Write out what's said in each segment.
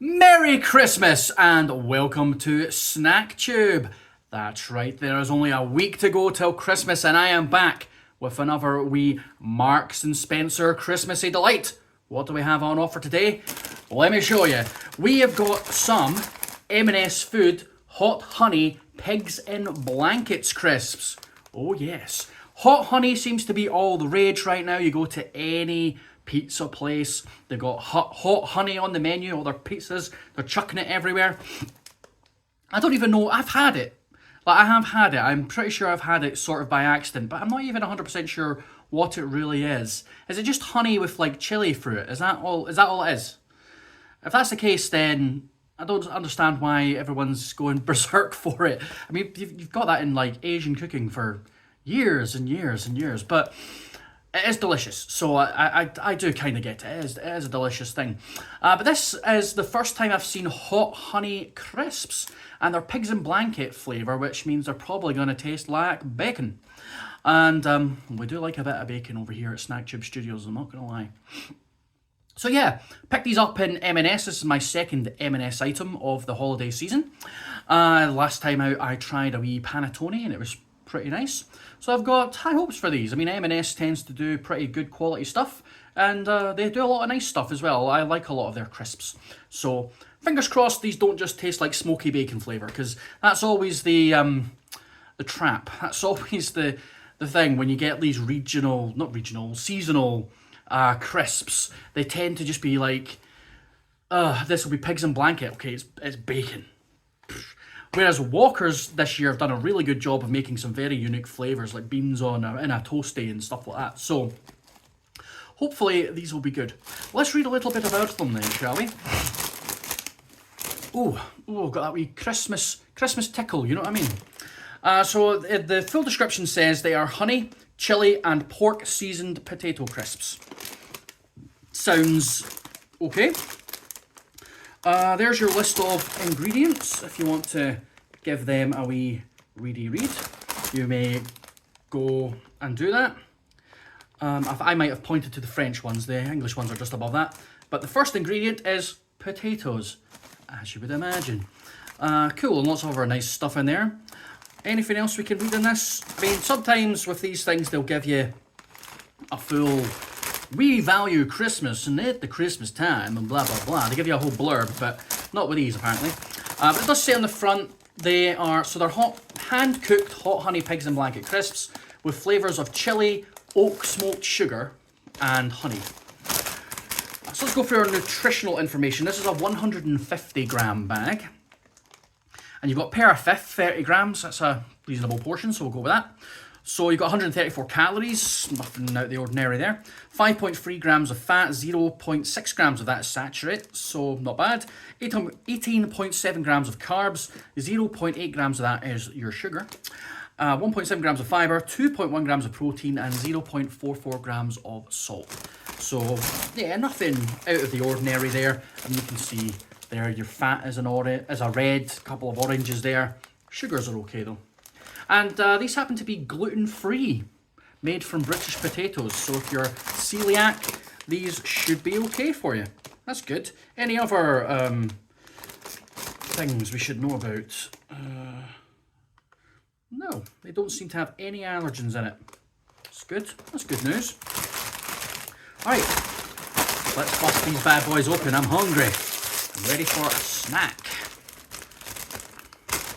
Merry Christmas and welcome to Snack Tube. That's right, there is only a week to go till Christmas and I am back with another wee Marks and Spencer Christmassy delight. What do we have on offer today? Let me show you. We have got some M&S Food Hot Honey Pigs in Blankets crisps. Oh yes. Hot honey seems to be all the rage right now. You go to any pizza place, they've got hot honey on the menu, all their pizzas, they're chucking it everywhere. I don't even know, I've had it. Like, I have had it, I'm pretty sure I've had it sort of by accident, but I'm not even 100% sure what it really is. Is it just honey with like chili fruit? Is that all it is? If that's the case, then I don't understand why everyone's going berserk for it. I mean, you've got that in like Asian cooking for years and years and years, but it is delicious, so I do kind of get it. It is a delicious thing. But this is the first time I've seen hot honey crisps, and they're pigs in blanket flavour, which means they're probably going to taste like bacon. And we do like a bit of bacon over here at Snack Tube Studios, I'm not going to lie. So yeah, picked these up in M&S. This is my second M&S item of the holiday season. Last time out I tried a wee panettone and it was pretty nice. So I've got high hopes for these. I mean, M&S tends to do pretty good quality stuff, and they do a lot of nice stuff as well. I like a lot of their crisps. So fingers crossed these don't just taste like smoky bacon flavour, because that's always the trap. That's always the thing when you get these seasonal crisps. They tend to just be like, this will be pigs in blanket. Okay, it's bacon. Whereas Walkers this year have done a really good job of making some very unique flavours, like beans in a toasty and stuff like that. So hopefully these will be good. Let's read a little bit about them then, shall we? Oh, got that wee Christmas tickle, you know what I mean? So the full description says they are honey, chili and pork seasoned potato crisps. Sounds okay. There's your list of ingredients. If you want to give them a wee read, you may go and do that. I might have pointed to the French ones, the English ones are just above that. But the first ingredient is potatoes, as you would imagine. Cool, and lots of other nice stuff in there. Anything else we can read in this? I mean, sometimes with these things they'll give you a full, we value Christmas and at the Christmas time and blah blah blah. They give you a whole blurb, but not with these apparently. But it does say on the front they're hand cooked hot honey pigs in blanket crisps with flavours of chili, oak smoked sugar and honey. So let's go through our nutritional information. This is a 150 gram bag. And you've got per fifth, 30 grams. That's a reasonable portion, so we'll go with that. So you've got 134 calories, nothing out of the ordinary there. 5.3 grams of fat, 0.6 grams of that is saturated, so not bad. 18.7 grams of carbs, 0.8 grams of that is your sugar. 1.7 grams of fibre, 2.1 grams of protein, and 0.44 grams of salt. So yeah, nothing out of the ordinary there. And you can see there your fat is a red, a couple of oranges there. Sugars are okay though. And these happen to be gluten-free, made from British potatoes. So if you're celiac, these should be okay for you. That's good. Any other things we should know about? No, they don't seem to have any allergens in it. That's good. That's good news. All right, let's bust these bad boys open. I'm hungry. I'm ready for a snack.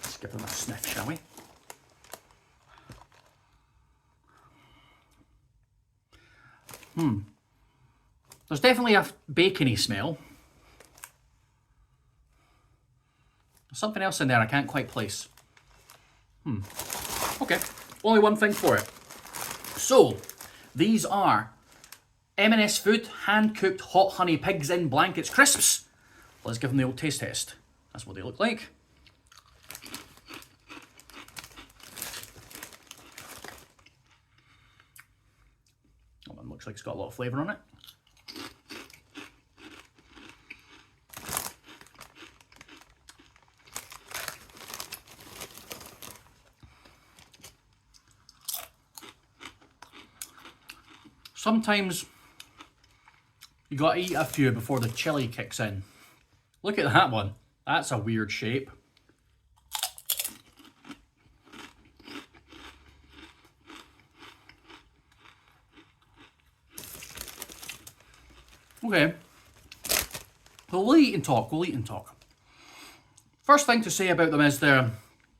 Let's give them a sniff, shall we? There's definitely a bacony smell. There's something else in there I can't quite place. Okay, only one thing for it. So, these are M&S Food hand-cooked hot honey pigs in blankets crisps. Let's give them the old taste test. That's what they look like. Oh, it looks like it's got a lot of flavour on it. Sometimes you gotta eat a few before the chili kicks in. Look at that one. That's a weird shape. Okay. So we'll eat and talk. We'll eat and talk. First thing to say about them is they're...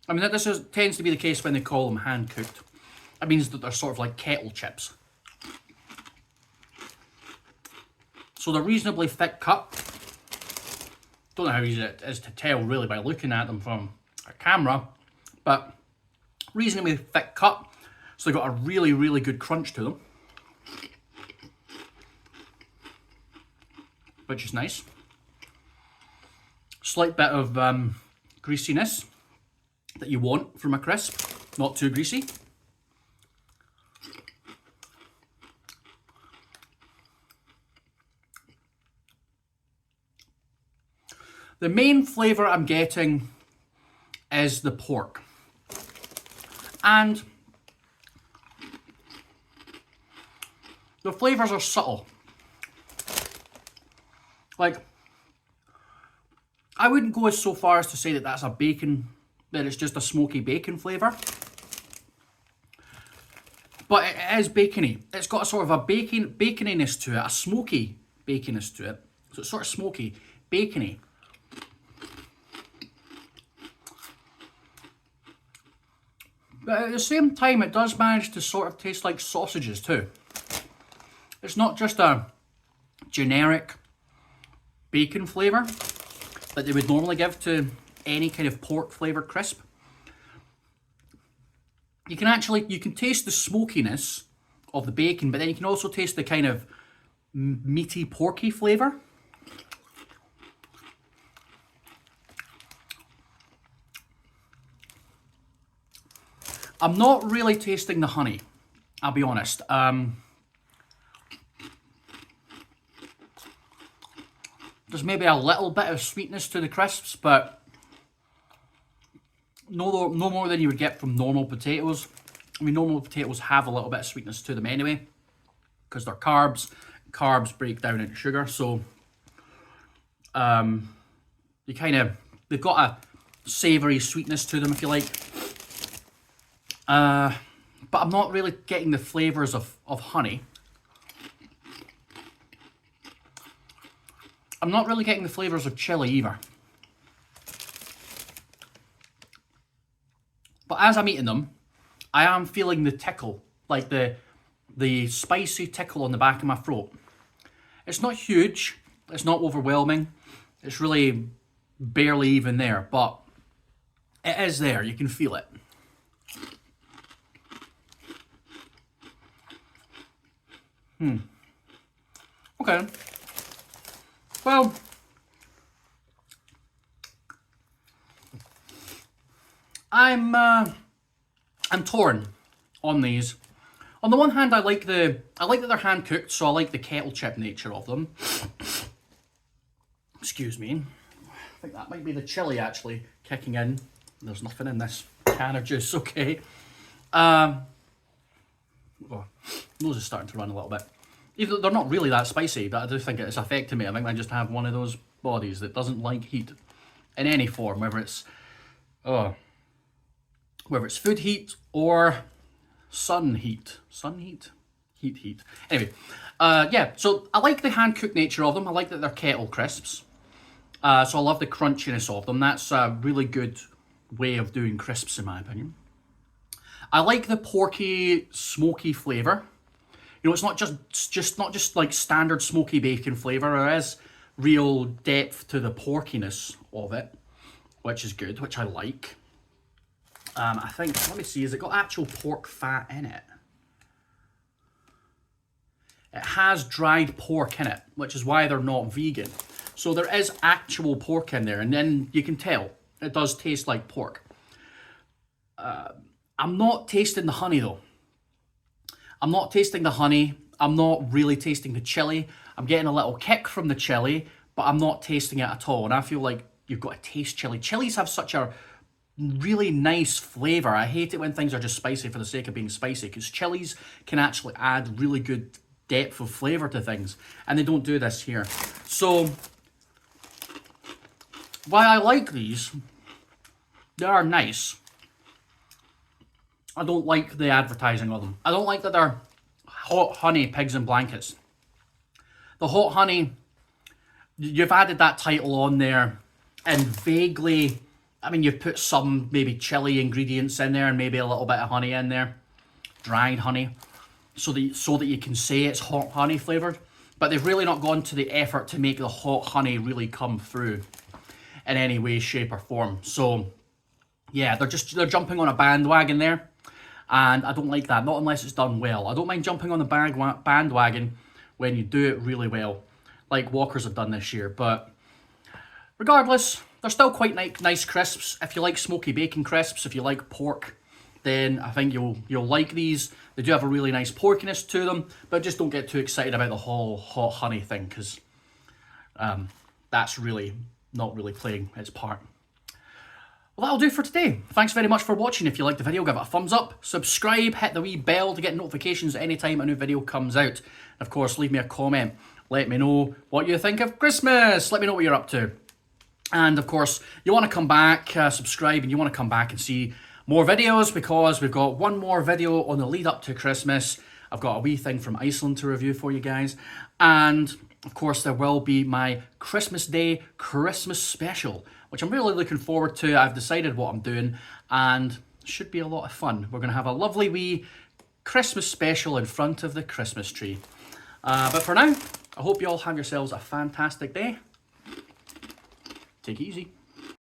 I mean, tends to be the case when they call them hand-cooked. That means that they're sort of like kettle chips. So they're reasonably thick cut. Don't know how easy it is to tell really by looking at them from a camera, but reasonably thick cut. So they've got a really, really good crunch to them, which is nice. Slight bit of greasiness that you want from a crisp, not too greasy. The main flavour I'm getting is the pork. And the flavours are subtle. Like, I wouldn't go so far as to say that that's a bacon, that it's just a smoky bacon flavour. But it is bacony. It's got a sort of a baconiness to it, a smoky baconiness to it. So it's sort of smoky, bacony. But at the same time, it does manage to sort of taste like sausages too. It's not just a generic bacon flavour that they would normally give to any kind of pork flavoured crisp. You can taste the smokiness of the bacon, but then you can also taste the kind of meaty, porky flavour. I'm not really tasting the honey, I'll be honest. There's maybe a little bit of sweetness to the crisps, but no more than you would get from normal potatoes. I mean, normal potatoes have a little bit of sweetness to them anyway, because they're carbs. Carbs break down into sugar, so they've got a savoury sweetness to them, if you like. But I'm not really getting the flavours of honey. I'm not really getting the flavours of chilli either. But as I'm eating them, I am feeling the tickle, like the spicy tickle on the back of my throat. It's not huge, it's not overwhelming, it's really barely even there, but it is there, you can feel it. Okay. Well, I'm torn on these. On the one hand, I like that they're hand cooked, so I like the kettle chip nature of them. Excuse me. I think that might be the chili actually kicking in. There's nothing in this can of juice. Okay. Oh, nose is starting to run a little bit. Even though they're not really that spicy, but I do think it's affecting me. I think I just have one of those bodies that doesn't like heat in any form, whether it's food heat or sun heat. Sun heat? Heat. Anyway, yeah, so I like the hand-cooked nature of them. I like that they're kettle crisps. So I love the crunchiness of them. That's a really good way of doing crisps, in my opinion. I like the porky, smoky flavour. You know, it's not just like standard smoky bacon flavour. There is real depth to the porkiness of it, which is good, which I like. I think, let me see, has it got actual pork fat in it? It has dried pork in it, which is why they're not vegan. So there is actual pork in there, and then you can tell it does taste like pork. I'm not tasting the honey though. I'm not tasting the honey. I'm not really tasting the chili. I'm getting a little kick from the chili, but I'm not tasting it at all. And I feel like you've got to taste chili. Chilies have such a really nice flavour. I hate it when things are just spicy for the sake of being spicy, because chilies can actually add really good depth of flavour to things, and they don't do this here. So While I like these, they are nice. I don't like the advertising of them. I don't like that they're hot honey pigs in blankets. The hot honey, you've added that title on there and vaguely, I mean, you've put some maybe chili ingredients in there and maybe a little bit of honey in there, dried honey, so that you can say it's hot honey flavoured. But they've really not gone to the effort to make the hot honey really come through in any way, shape or form. So yeah, they're jumping on a bandwagon there. And I don't like that, not unless it's done well. I don't mind jumping on the bandwagon when you do it really well, like Walkers have done this year. But regardless, they're still quite nice crisps. If you like smoky bacon crisps, if you like pork, then I think you'll like these. They do have a really nice porkiness to them, but just don't get too excited about the whole hot honey thing, because that's really not really playing its part. Well, that'll do for today. Thanks very much for watching. If you liked the video, give it a thumbs up, subscribe, hit the wee bell to get notifications anytime a new video comes out. Of course, leave me a comment. Let me know what you think of Christmas. Let me know what you're up to. And of course, you want to come back, subscribe, and you want to come back and see more videos, because we've got one more video on the lead up to Christmas. I've got a wee thing from Iceland to review for you guys. And of course, there will be my Christmas Day Christmas special, which I'm really looking forward to. I've decided what I'm doing and it should be a lot of fun. We're going to have a lovely wee Christmas special in front of the Christmas tree. But for now, I hope you all have yourselves a fantastic day. Take it easy.